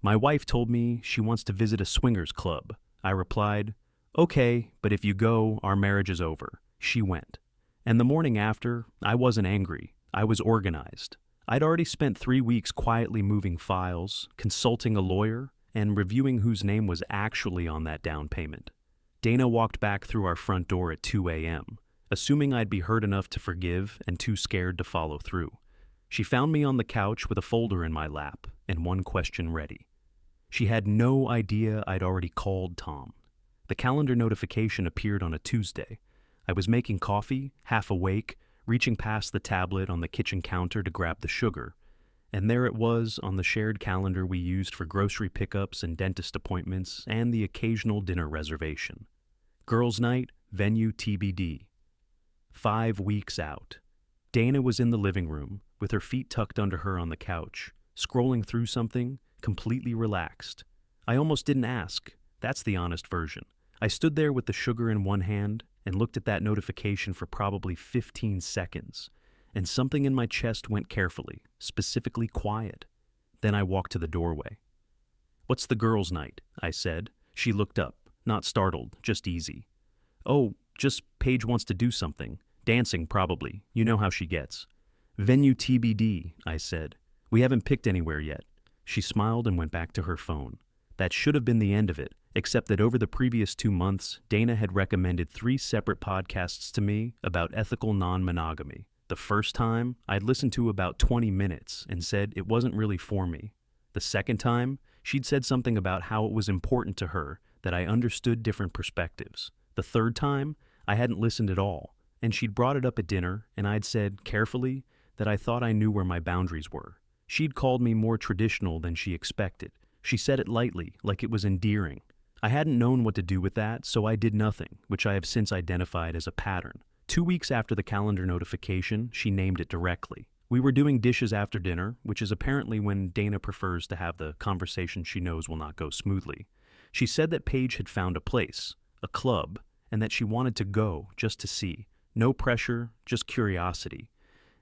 My wife told me she wants to visit a swingers club. I replied, "Okay, but if you go, our marriage is over." She went. And the morning after, I wasn't angry. I was organized. I'd already spent 3 weeks quietly moving files, consulting a lawyer, and reviewing whose name was actually on that down payment. Dana walked back through our front door at 2 a.m., assuming I'd be hurt enough to forgive and too scared to follow through. She found me on the couch with a folder in my lap and one question ready. She had no idea I'd already called Tom. The calendar notification appeared on a Tuesday. I was making coffee, half awake, reaching past the tablet on the kitchen counter to grab the sugar, and there it was on the shared calendar we used for grocery pickups and dentist appointments and the occasional dinner reservation. Girls' night, venue TBD. 5 weeks out. Dana was in the living room, with her feet tucked under her on the couch, scrolling through something, completely relaxed. I almost didn't ask. That's the honest version. I stood there with the sugar in one hand and looked at that notification for probably 15 seconds, and something in my chest went carefully, specifically quiet. Then I walked to the doorway. "What's the girls' night?" I said. She looked up, not startled, just easy. "Oh, just Paige wants to do something. Dancing, probably. You know how she gets." "Venue TBD," I said. "We haven't picked anywhere yet." She smiled and went back to her phone. That should have been the end of it, except that over the previous 2 months, Dana had recommended 3 separate podcasts to me about ethical non-monogamy. The first time, I'd listened to about 20 minutes and said it wasn't really for me. The second time, she'd said something about how it was important to her that I understood different perspectives. The third time, I hadn't listened at all, and she'd brought it up at dinner, and I'd said, carefully, that I thought I knew where my boundaries were. She'd called me more traditional than she expected. She said it lightly, like it was endearing. I hadn't known what to do with that, so I did nothing, which I have since identified as a pattern. 2 weeks after the calendar notification, she named it directly. We were doing dishes after dinner, which is apparently when Dana prefers to have the conversation she knows will not go smoothly. She said that Paige had found a place, a club, and that she wanted to go just to see. No pressure, just curiosity.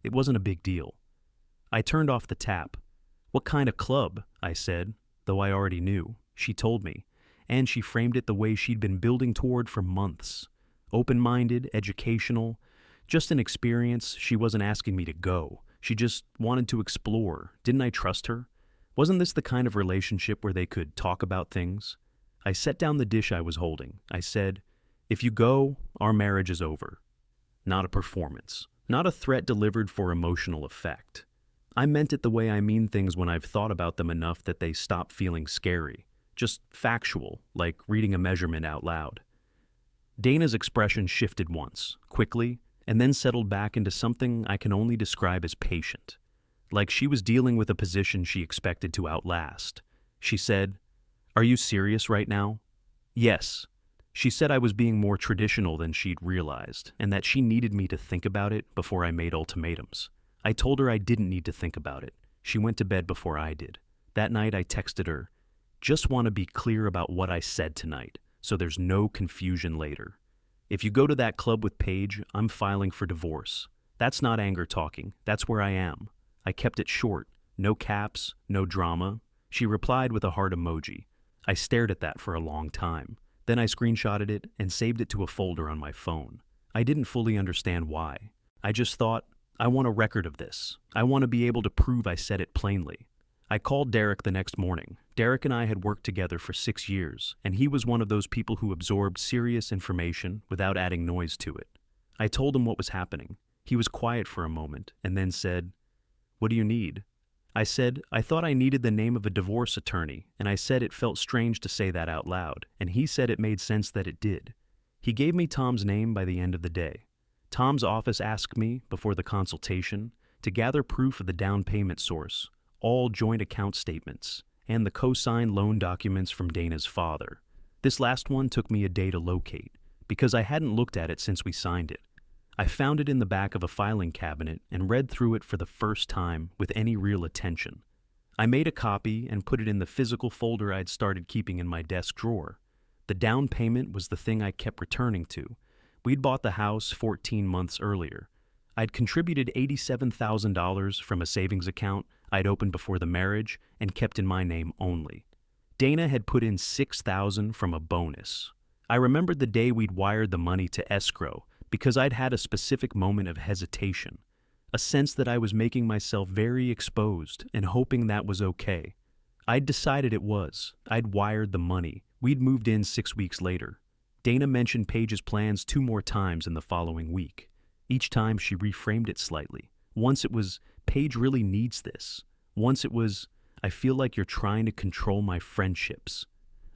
It wasn't a big deal. I turned off the tap. "What kind of club?" I said, though I already knew. She told me, and she framed it the way she'd been building toward for months. Open-minded, educational, just an experience. She wasn't asking me to go. She just wanted to explore. Didn't I trust her? Wasn't this the kind of relationship where they could talk about things? I set down the dish I was holding. I said, "If you go, our marriage is over." Not a performance. Not a threat delivered for emotional effect. I meant it the way I mean things when I've thought about them enough that they stop feeling scary. Just factual, like reading a measurement out loud. Dana's expression shifted once, quickly, and then settled back into something I can only describe as patient. Like she was dealing with a position she expected to outlast. She said, "Are you serious right now?" "Yes." She said I was being more traditional than she'd realized, and that she needed me to think about it before I made ultimatums. I told her I didn't need to think about it. She went to bed before I did. That night I texted her, "Just want to be clear about what I said tonight, so there's no confusion later. If you go to that club with Paige, I'm filing for divorce. That's not anger talking. That's where I am." I kept it short. No caps, no drama. She replied with a heart emoji. I stared at that for a long time. Then I screenshotted it and saved it to a folder on my phone. I didn't fully understand why. I just thought, I want a record of this. I want to be able to prove I said it plainly. I called Derek the next morning. Derek and I had worked together for 6 years, and he was one of those people who absorbed serious information without adding noise to it. I told him what was happening. He was quiet for a moment and then said, "What do you need?" I said, I thought I needed the name of a divorce attorney, and I said it felt strange to say that out loud, and he said it made sense that it did. He gave me Tom's name by the end of the day. Tom's office asked me, before the consultation, to gather proof of the down payment source, all joint account statements, and the co-signed loan documents from Dana's father. This last one took me a day to locate, because I hadn't looked at it since we signed it. I found it in the back of a filing cabinet and read through it for the first time with any real attention. I made a copy and put it in the physical folder I'd started keeping in my desk drawer. The down payment was the thing I kept returning to. We'd bought the house 14 months earlier. I'd contributed $87,000 from a savings account I'd opened before the marriage and kept in my name only. Dana had put in $6,000 from a bonus. I remembered the day we'd wired the money to escrow because I'd had a specific moment of hesitation, a sense that I was making myself very exposed and hoping that was okay. I'd decided it was. I'd wired the money. We'd moved in 6 weeks later. Dana mentioned Paige's plans 2 more times in the following week. Each time she reframed it slightly. Once it was, Paige really needs this. Once it was, I feel like you're trying to control my friendships.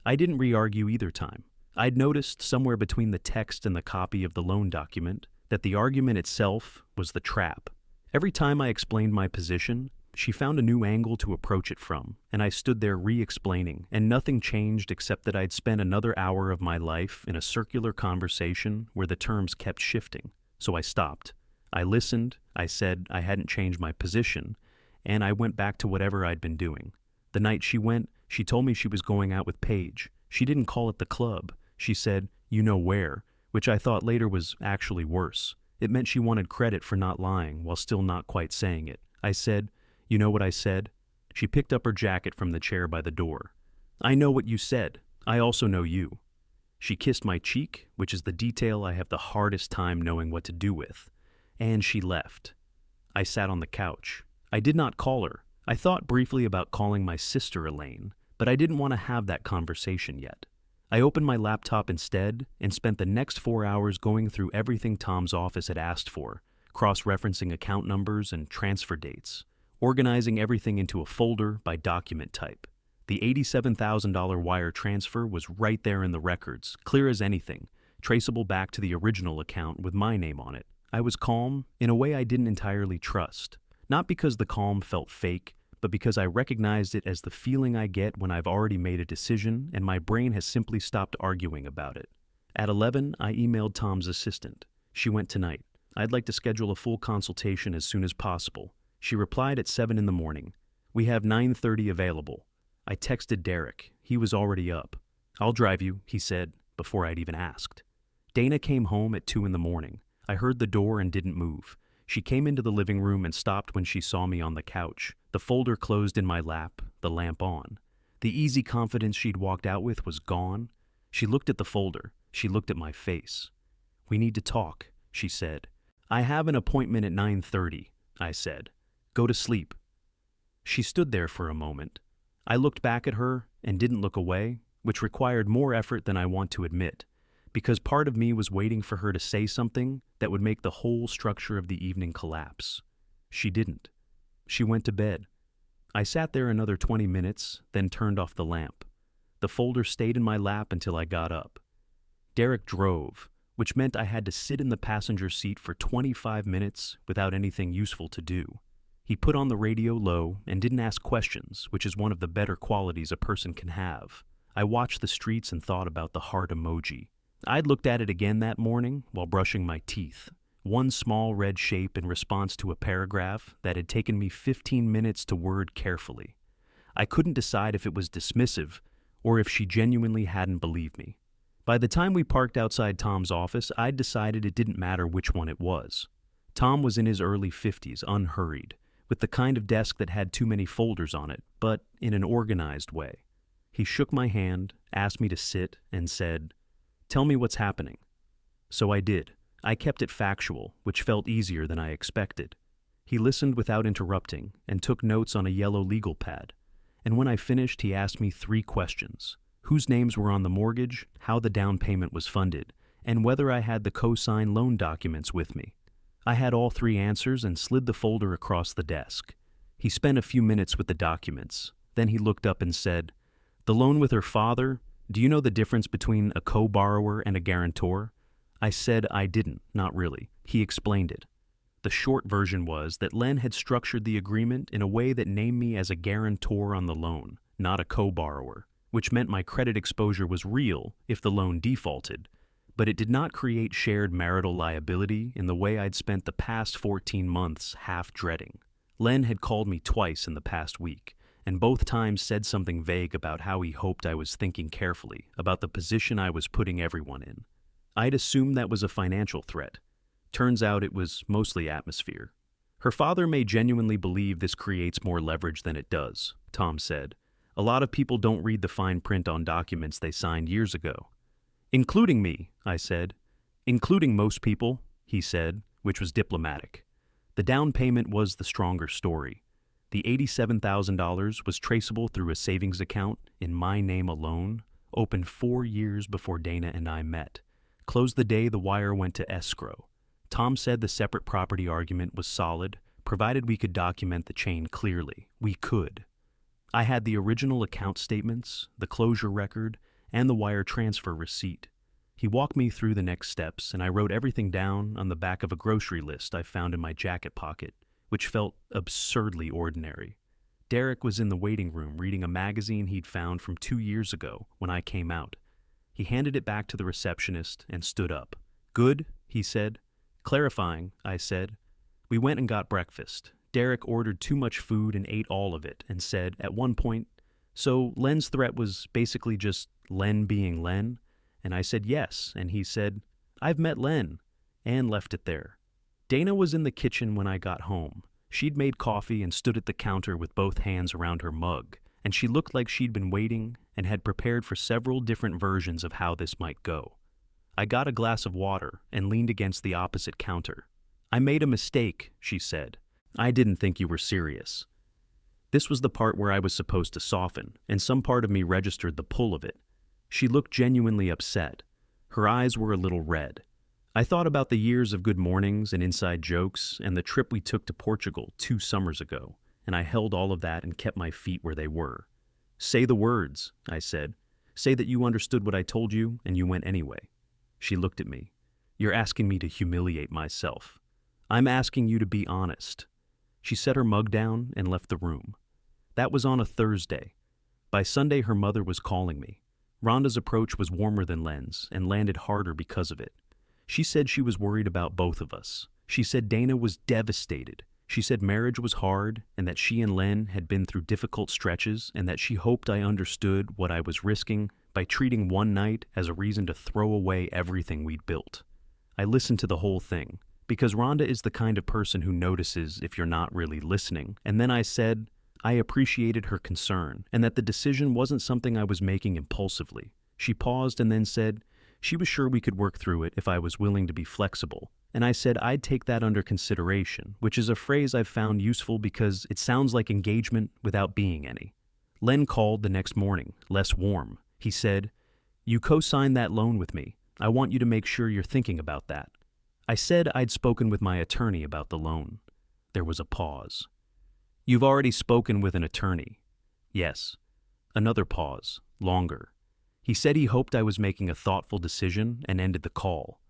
I didn't re-argue either time. I'd noticed somewhere between the text and the copy of the loan document that the argument itself was the trap. Every time I explained my position, she found a new angle to approach it from, and I stood there re-explaining, and nothing changed except that I'd spent another hour of my life in a circular conversation where the terms kept shifting. So I stopped. I listened, I said I hadn't changed my position, and I went back to whatever I'd been doing. The night she went, she told me she was going out with Paige. She didn't call it the club. She said, "You know where," which I thought later was actually worse. It meant she wanted credit for not lying while still not quite saying it. I said, "You know what I said?" She picked up her jacket from the chair by the door. "I know what you said. I also know you." She kissed my cheek, which is the detail I have the hardest time knowing what to do with. And she left. I sat on the couch. I did not call her. I thought briefly about calling my sister Elaine, but I didn't want to have that conversation yet. I opened my laptop instead and spent the next 4 hours going through everything Tom's office had asked for, cross-referencing account numbers and transfer dates, organizing everything into a folder by document type. The $87,000 wire transfer was right there in the records, clear as anything, traceable back to the original account with my name on it. I was calm in a way I didn't entirely trust, not because the calm felt fake, but because I recognized it as the feeling I get when I've already made a decision and my brain has simply stopped arguing about it. At 11, I emailed Tom's assistant. She went tonight. I'd like to schedule a full consultation as soon as possible. She replied at 7 in the morning. We have 9:30 available. I texted Derek. He was already up. I'll drive you, he said, before I'd even asked. Dana came home at 2 in the morning. I heard the door and didn't move. She came into the living room and stopped when she saw me on the couch, the folder closed in my lap, the lamp on. The easy confidence she'd walked out with was gone. She looked at the folder. She looked at my face. "We need to talk," she said. "I have an appointment at 9:30, I said. "Go to sleep." She stood there for a moment. I looked back at her and didn't look away, which required more effort than I want to admit, because part of me was waiting for her to say something that would make the whole structure of the evening collapse. She didn't. She went to bed. I sat there another 20 minutes, then turned off the lamp. The folder stayed in my lap until I got up. Derek drove, which meant I had to sit in the passenger seat for 25 minutes without anything useful to do. He put on the radio low and didn't ask questions, which is one of the better qualities a person can have. I watched the streets and thought about the heart emoji. I'd looked at it again that morning while brushing my teeth. One small red shape in response to a paragraph that had taken me 15 minutes to word carefully. I couldn't decide if it was dismissive or if she genuinely hadn't believed me. By the time we parked outside Tom's office, I'd decided it didn't matter which one it was. Tom was in his early 50s, unhurried, with the kind of desk that had too many folders on it, but in an organized way. He shook my hand, asked me to sit, and said, "Tell me what's happening." So I did. I kept it factual, which felt easier than I expected. He listened without interrupting and took notes on a yellow legal pad. And when I finished, he asked me 3 questions. Whose names were on the mortgage, how the down payment was funded, and whether I had the co-signed loan documents with me. I had all 3 answers and slid the folder across the desk. He spent a few minutes with the documents. Then he looked up and said, "The loan with her father, do you know the difference between a co-borrower and a guarantor?" I said I didn't, not really. He explained it. The short version was that Len had structured the agreement in a way that named me as a guarantor on the loan, not a co-borrower, which meant my credit exposure was real if the loan defaulted, but it did not create shared marital liability in the way I'd spent the past 14 months half dreading. Len had called me twice in the past week, and both times said something vague about how he hoped I was thinking carefully about the position I was putting everyone in. I'd assumed that was a financial threat. Turns out it was mostly atmosphere. Her father may genuinely believe this creates more leverage than it does, Tom said. A lot of people don't read the fine print on documents they signed years ago. Including me, I said. Including most people, he said, which was diplomatic. The down payment was the stronger story. The $87,000 was traceable through a savings account in my name alone, opened 4 years before Dana and I met. Closed the day the wire went to escrow. Tom said the separate property argument was solid, provided we could document the chain clearly. We could. I had the original account statements, the closure record, and the wire transfer receipt. He walked me through the next steps, and I wrote everything down on the back of a grocery list I found in my jacket pocket, which felt absurdly ordinary. Derek was in the waiting room reading a magazine he'd found from 2 years ago when I came out. He handed it back to the receptionist and stood up. "Good," he said. "Clarifying," I said. We went and got breakfast. Derek ordered too much food and ate all of it and said, at one point, "So Len's threat was basically just Len being Len?" And I said yes, and he said, "I've met Len," and left it there. Dana was in the kitchen when I got home. She'd made coffee and stood at the counter with both hands around her mug, and she looked like she'd been waiting and had prepared for several different versions of how this might go. I got a glass of water and leaned against the opposite counter. "I made a mistake," she said. "I didn't think you were serious." This was the part where I was supposed to soften, and some part of me registered the pull of it. She looked genuinely upset. Her eyes were a little red. I thought about the years of good mornings and inside jokes and the trip we took to Portugal 2 summers ago, and I held all of that and kept my feet where they were. "Say the words," I said. "Say that you understood what I told you and you went anyway." She looked at me. "You're asking me to humiliate myself." "I'm asking you to be honest." She set her mug down and left the room. That was on a Thursday. By Sunday, her mother was calling me. Rhonda's approach was warmer than Len's and landed harder because of it. She said she was worried about both of us. She said Dana was devastated. She said marriage was hard and that she and Len had been through difficult stretches and that she hoped I understood what I was risking by treating one night as a reason to throw away everything we'd built. I listened to the whole thing, because Rhonda is the kind of person who notices if you're not really listening, and then I said I appreciated her concern and that the decision wasn't something I was making impulsively. She paused and then said she was sure we could work through it if I was willing to be flexible, and I said I'd take that under consideration, which is a phrase I've found useful because it sounds like engagement without being any. Len called the next morning, less warm. He said, "You co-signed that loan with me. I want you to make sure you're thinking about that." I said I'd spoken with my attorney about the loan. There was a pause. "You've already spoken with an attorney?" "Yes." Another pause, longer. He said he hoped I was making a thoughtful decision and ended the call.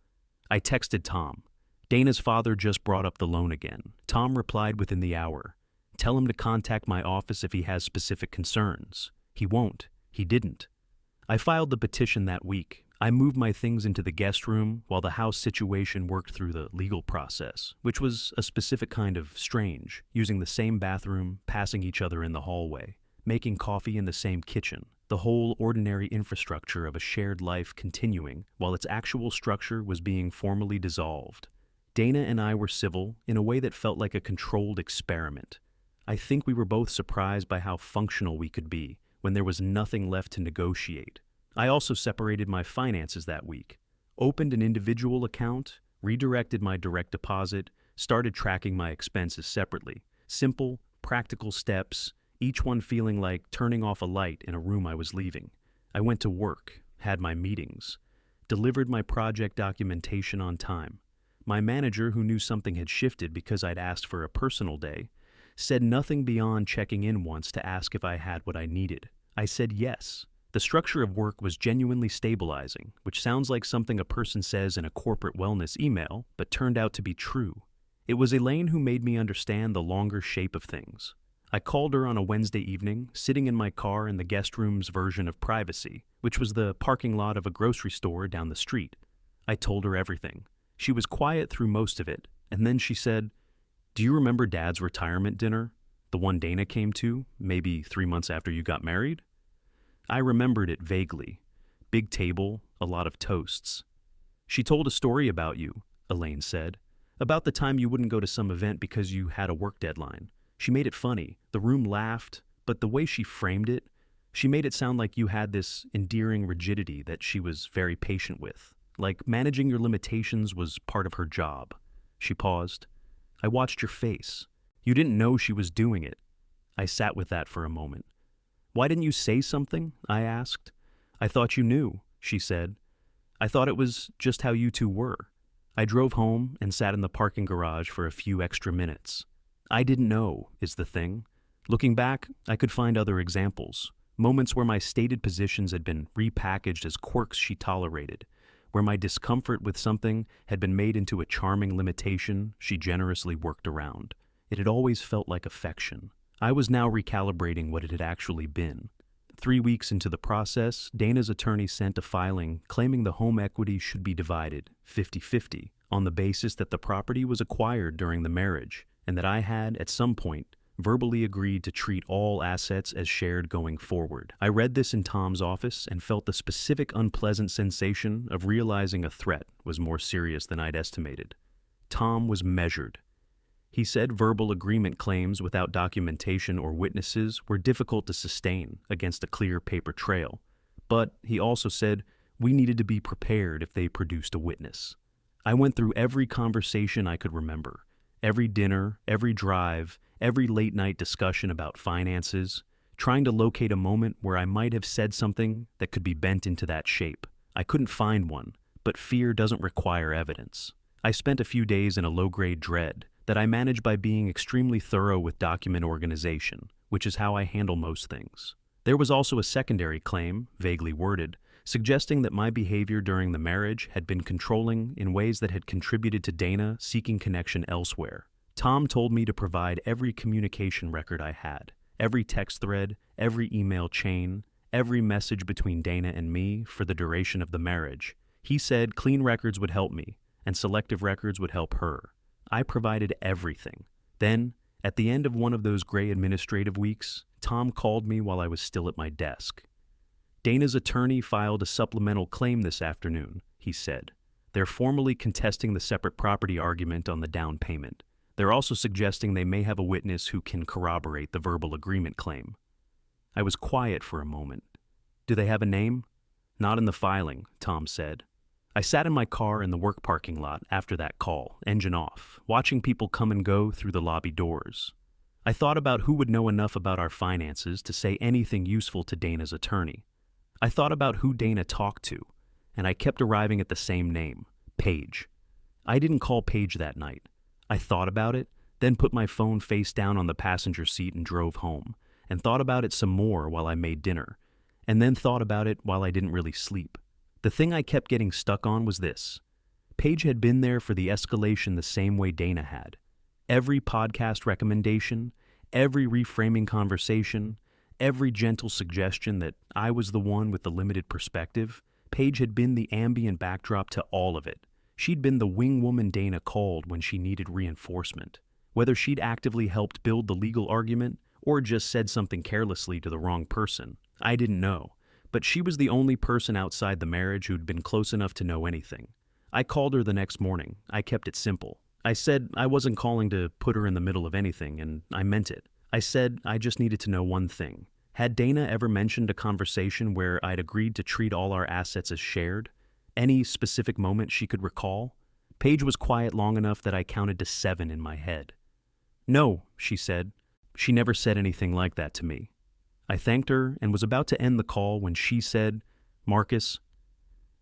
I texted Tom. Dana's father just brought up the loan again. Tom replied within the hour. "Tell him to contact my office if he has specific concerns." He won't. He didn't. I filed the petition that week. I moved my things into the guest room while the house situation worked through the legal process, which was a specific kind of strange, using the same bathroom, passing each other in the hallway, making coffee in the same kitchen, the whole ordinary infrastructure of a shared life continuing while its actual structure was being formally dissolved. Dana and I were civil in a way that felt like a controlled experiment. I think we were both surprised by how functional we could be when there was nothing left to negotiate. I also separated my finances that week, opened an individual account, redirected my direct deposit, started tracking my expenses separately. Simple, practical steps, each one feeling like turning off a light in a room I was leaving. I went to work, had my meetings, delivered my project documentation on time. My manager, who knew something had shifted because I'd asked for a personal day, said nothing beyond checking in once to ask if I had what I needed. I said yes. The structure of work was genuinely stabilizing, which sounds like something a person says in a corporate wellness email, but turned out to be true. It was Elaine who made me understand the longer shape of things. I called her on a Wednesday evening, sitting in my car in the guest room's version of privacy, which was the parking lot of a grocery store down the street. I told her everything. She was quiet through most of it, and then she said, "Do you remember Dad's retirement dinner? The one Dana came to, maybe 3 months after you got married?" I remembered it vaguely. Big table, a lot of toasts. "She told a story about you," Elaine said. About the time you wouldn't go to some event because you had a work deadline. She made it funny. The room laughed, but the way she framed it, she made it sound like you had this endearing rigidity that she was very patient with. Like managing your limitations was part of her job. She paused. I watched your face. You didn't know she was doing it. I sat with that for a moment. Why didn't you say something? I asked. I thought you knew, she said. I thought it was just how you two were. I drove home and sat in the parking garage for a few extra minutes. I didn't know, is the thing. Looking back, I could find other examples. Moments where my stated positions had been repackaged as quirks she tolerated, where my discomfort with something had been made into a charming limitation she generously worked around. It had always felt like affection. I was now recalibrating what it had actually been. 3 weeks into the process, Dana's attorney sent a filing claiming the home equity should be divided 50-50 on the basis that the property was acquired during the marriage and that I had, at some point, verbally agreed to treat all assets as shared going forward. I read this in Tom's office and felt the specific unpleasant sensation of realizing a threat was more serious than I'd estimated. Tom was measured. He said verbal agreement claims without documentation or witnesses were difficult to sustain against a clear paper trail, but he also said we needed to be prepared if they produced a witness. I went through every conversation I could remember, every dinner, every drive, every late-night discussion about finances, trying to locate a moment where I might have said something that could be bent into that shape. I couldn't find one, but fear doesn't require evidence. I spent a few days in a low-grade dread that I manage by being extremely thorough with document organization, which is how I handle most things. There was also a secondary claim, vaguely worded, suggesting that my behavior during the marriage had been controlling in ways that had contributed to Dana seeking connection elsewhere. Tom told me to provide every communication record I had, every text thread, every email chain, every message between Dana and me for the duration of the marriage. He said clean records would help me, and selective records would help her. I provided everything. Then, at the end of one of those gray administrative weeks, Tom called me while I was still at my desk. Dana's attorney filed a supplemental claim this afternoon, he said. They're formally contesting the separate property argument on the down payment. They're also suggesting they may have a witness who can corroborate the verbal agreement claim. I was quiet for a moment. Do they have a name? Not in the filing, Tom said. I sat in my car in the work parking lot after that call, engine off, watching people come and go through the lobby doors. I thought about who would know enough about our finances to say anything useful to Dana's attorney. I thought about who Dana talked to, and I kept arriving at the same name, Paige. I didn't call Paige that night. I thought about it, then put my phone face down on the passenger seat and drove home, and thought about it some more while I made dinner, and then thought about it while I didn't really sleep. The thing I kept getting stuck on was this. Paige had been there for the escalation the same way Dana had. Every podcast recommendation, every reframing conversation, every gentle suggestion that I was the one with the limited perspective, Paige had been the ambient backdrop to all of it. She'd been the wing woman Dana called when she needed reinforcement. Whether she'd actively helped build the legal argument or just said something carelessly to the wrong person, I didn't know. But she was the only person outside the marriage who'd been close enough to know anything. I called her the next morning. I kept it simple. I said I wasn't calling to put her in the middle of anything, and I meant it. I said I just needed to know one thing. Had Dana ever mentioned a conversation where I'd agreed to treat all our assets as shared? Any specific moment she could recall? Paige was quiet long enough that I counted to 7 in my head. No, she said. She never said anything like that to me. I thanked her and was about to end the call when she said, Marcus,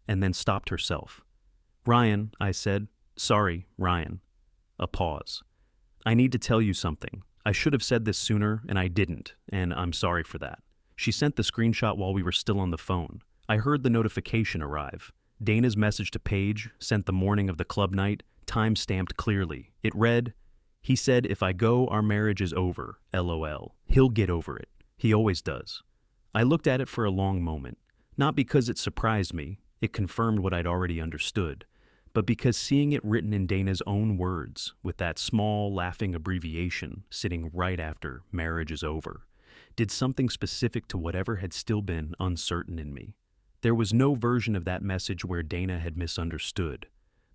and then stopped herself. Ryan, I said. Sorry, Ryan. A pause. I need to tell you something. I should have said this sooner, and I didn't, and I'm sorry for that. She sent the screenshot while we were still on the phone. I heard the notification arrive. Dana's message to Paige, sent the morning of the club night, time-stamped clearly. It read, he said if I go, our marriage is over, LOL. He'll get over it. He always does. I looked at it for a long moment, not because it surprised me, it confirmed what I'd already understood, but because seeing it written in Dana's own words, with that small, laughing abbreviation sitting right after marriage is over, did something specific to whatever had still been uncertain in me. There was no version of that message where Dana had misunderstood.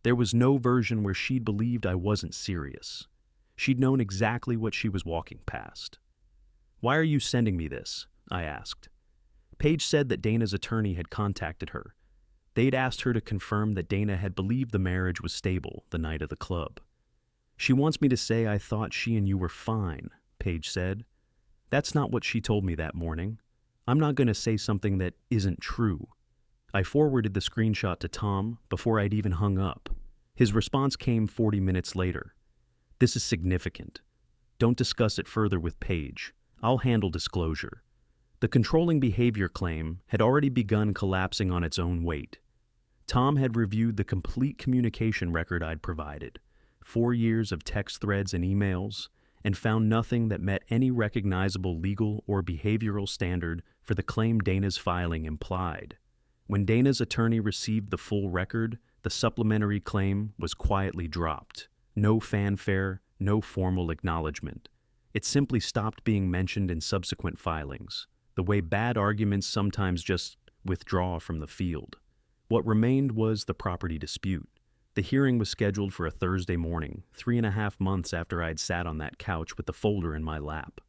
There was no version where she'd believed I wasn't serious. She'd known exactly what she was walking past. "Why are you sending me this?" I asked. Paige said that Dana's attorney had contacted her. They'd asked her to confirm that Dana had believed the marriage was stable the night of the club. "She wants me to say I thought she and you were fine," Paige said. "That's not what she told me that morning. I'm not going to say something that isn't true." I forwarded the screenshot to Tom before I'd even hung up. His response came 40 minutes later. "This is significant. Don't discuss it further with Paige. I'll handle disclosure." The controlling behavior claim had already begun collapsing on its own weight. Tom had reviewed the complete communication record I'd provided, 4 years of text threads and emails, and found nothing that met any recognizable legal or behavioral standard for the claim Dana's filing implied. When Dana's attorney received the full record, the supplementary claim was quietly dropped. No fanfare, no formal acknowledgement. It simply stopped being mentioned in subsequent filings, the way bad arguments sometimes just withdraw from the field. What remained was the property dispute. The hearing was scheduled for a Thursday morning, 3.5 months after I'd sat on that couch with the folder in my lap.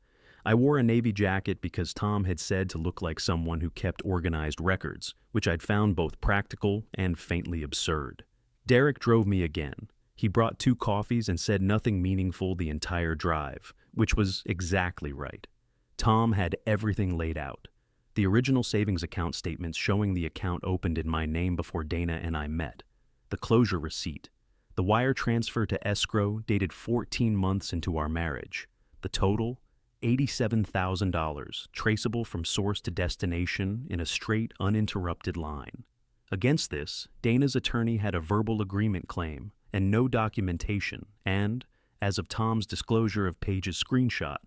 I wore a navy jacket because Tom had said to look like someone who kept organized records, which I'd found both practical and faintly absurd. Derek drove me again. He brought 2 coffees and said nothing meaningful the entire drive, which was exactly right. Tom had everything laid out. The original savings account statements showing the account opened in my name before Dana and I met. The closure receipt. The wire transfer to escrow dated 14 months into our marriage. The total? $87,000, traceable from source to destination in a straight, uninterrupted line. Against this, Dana's attorney had a verbal agreement claim and no documentation and, as of Tom's disclosure of Paige's screenshot,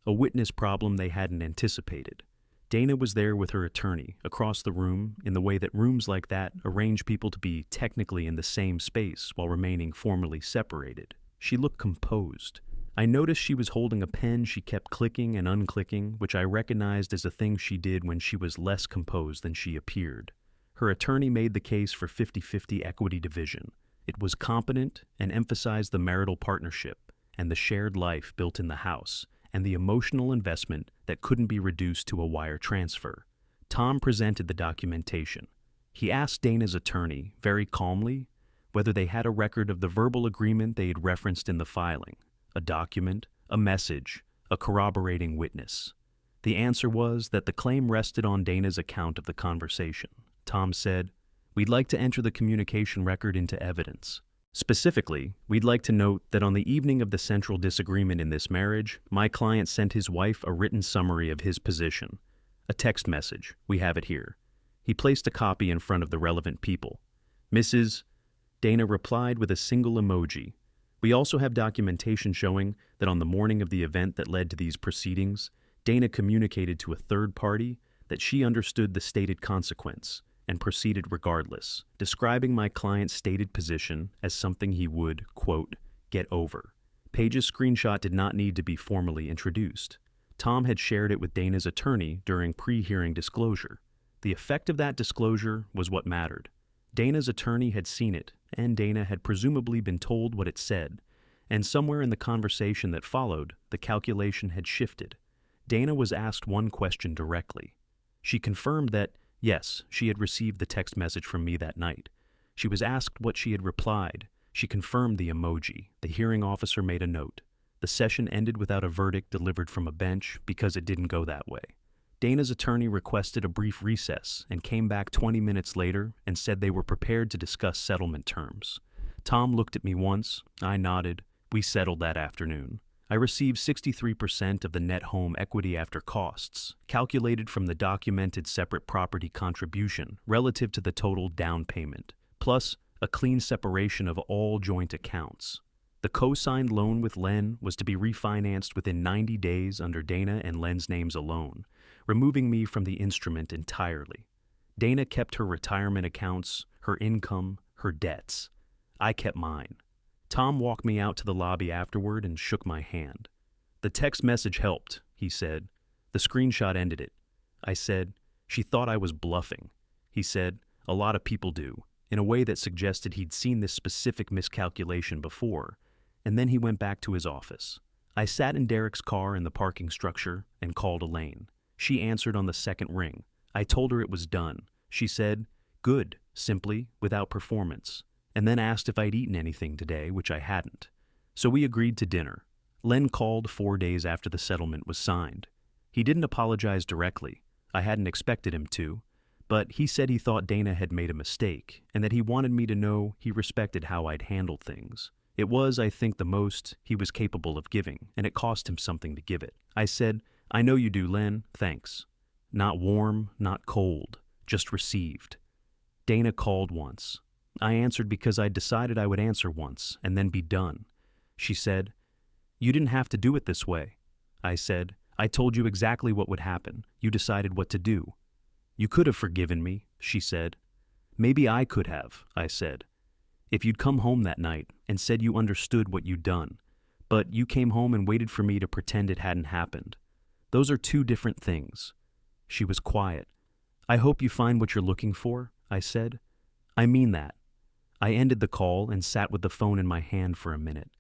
a witness problem they hadn't anticipated. Dana was there with her attorney, across the room, in the way that rooms like that arrange people to be technically in the same space while remaining formally separated. She looked composed. I noticed she was holding a pen she kept clicking and unclicking, which I recognized as a thing she did when she was less composed than she appeared. Her attorney made the case for 50-50 equity division. It was competent and emphasized the marital partnership and the shared life built in the house, and the emotional investment that couldn't be reduced to a wire transfer. Tom presented the documentation. He asked Dana's attorney, very calmly, whether they had a record of the verbal agreement they had referenced in the filing, a document, a message, a corroborating witness. The answer was that the claim rested on Dana's account of the conversation. Tom said, "We'd like to enter the communication record into evidence. Specifically, we'd like to note that on the evening of the central disagreement in this marriage, my client sent his wife a written summary of his position. A text message. We have it here." He placed a copy in front of the relevant people. "Mrs." Dana replied with a single emoji. We also have documentation showing that on the morning of the event that led to these proceedings, Dana communicated to a third party that she understood the stated consequence and proceeded regardless, describing my client's stated position as something he would, quote, get over. Paige's screenshot did not need to be formally introduced. Tom had shared it with Dana's attorney during pre-hearing disclosure. The effect of that disclosure was what mattered. Dana's attorney had seen it, and Dana had presumably been told what it said, and somewhere in the conversation that followed, the calculation had shifted. Dana was asked one question directly. She confirmed that, yes, she had received the text message from me that night. She was asked what she had replied. She confirmed the emoji. The hearing officer made a note. The session ended without a verdict delivered from a bench because it didn't go that way. Dana's attorney requested a brief recess and came back 20 minutes later and said they were prepared to discuss settlement terms. Tom looked at me once. I nodded. We settled that afternoon. I received 63% of the net home equity after costs, calculated from the documented separate property contribution relative to the total down payment, plus a clean separation of all joint accounts. The co-signed loan with Len was to be refinanced within 90 days under Dana and Len's names alone, removing me from the instrument entirely. Dana kept her retirement accounts, her income, her debts. I kept mine. Tom walked me out to the lobby afterward and shook my hand. "The text message helped," he said. "The screenshot ended it." I said, "She thought I was bluffing." He said, "A lot of people do. in a way that suggested he'd seen this specific miscalculation before, and then he went back to his office. I sat in Derek's car in the parking structure and called Elaine. She answered on the second ring. I told her it was done. She said, "Good," simply, without performance, and then asked if I'd eaten anything today, which I hadn't. So we agreed to dinner. Len called 4 days after the settlement was signed. He didn't apologize directly. I hadn't expected him to, but he said he thought Dana had made a mistake and that he wanted me to know he respected how I'd handled things. It was, I think, the most he was capable of giving, and it cost him something to give it. I said, "I know you do, Len, thanks." Not warm, not cold, just received. Dana called once. I answered because I'd decided I would answer once and then be done. She said, "You didn't have to do it this way." I said, "I told you exactly what would happen. You decided what to do." "You could have forgiven me," she said. "Maybe I could have," I said. "If you'd come home that night and said you understood what you'd done, but you came home and waited for me to pretend it hadn't happened. Those are two different things." She was quiet. "I hope you find what you're looking for," I said. "I mean that." I ended the call and sat with the phone in my hand for a minute.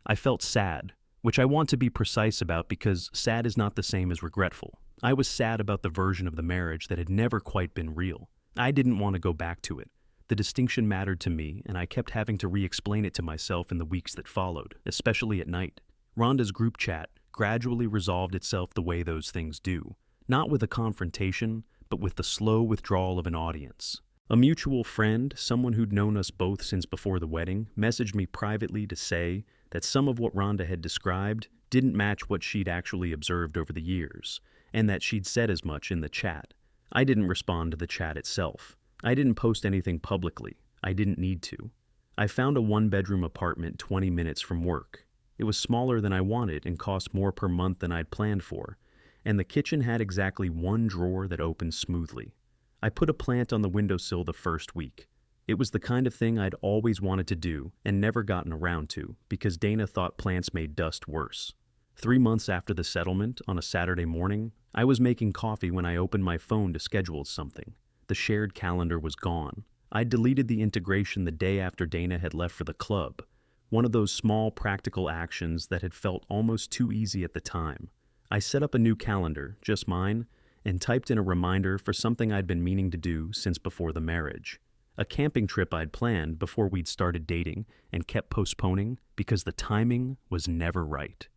I felt sad, which I want to be precise about because sad is not the same as regretful. I was sad about the version of the marriage that had never quite been real. I didn't want to go back to it. The distinction mattered to me, and I kept having to re-explain it to myself in the weeks that followed, especially at night. Rhonda's group chat gradually resolved itself the way those things do, not with a confrontation, but with the slow withdrawal of an audience. A mutual friend, someone who'd known us both since before the wedding, messaged me privately to say that some of what Rhonda had described didn't match what she'd actually observed over the years, and that she'd said as much in the chat. I didn't respond to the chat itself. I didn't post anything publicly. I didn't need to. I found a one-bedroom apartment 20 minutes from work. It was smaller than I wanted and cost more per month than I'd planned for, and the kitchen had exactly one drawer that opened smoothly. I put a plant on the windowsill the first week. It was the kind of thing I'd always wanted to do and never gotten around to because Dana thought plants made dust worse. 3 months after the settlement, on a Saturday morning, I was making coffee when I opened my phone to schedule something. The shared calendar was gone. I'd deleted the integration the day after Dana had left for the club, one of those small practical actions that had felt almost too easy at the time. I set up a new calendar, just mine, and typed in a reminder for something I'd been meaning to do since before the marriage. A camping trip I'd planned before we'd started dating and kept postponing because the timing was never right.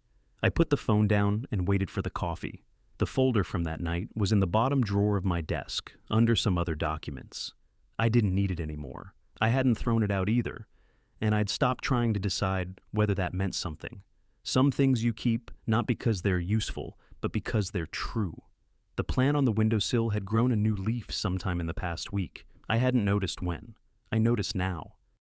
I put the phone down and waited for the coffee. The folder from that night was in the bottom drawer of my desk, under some other documents. I didn't need it anymore. I hadn't thrown it out either, and I'd stopped trying to decide whether that meant something. Some things you keep not because they're useful, but because they're true. The plant on the windowsill had grown a new leaf sometime in the past week. I hadn't noticed when. I noticed now.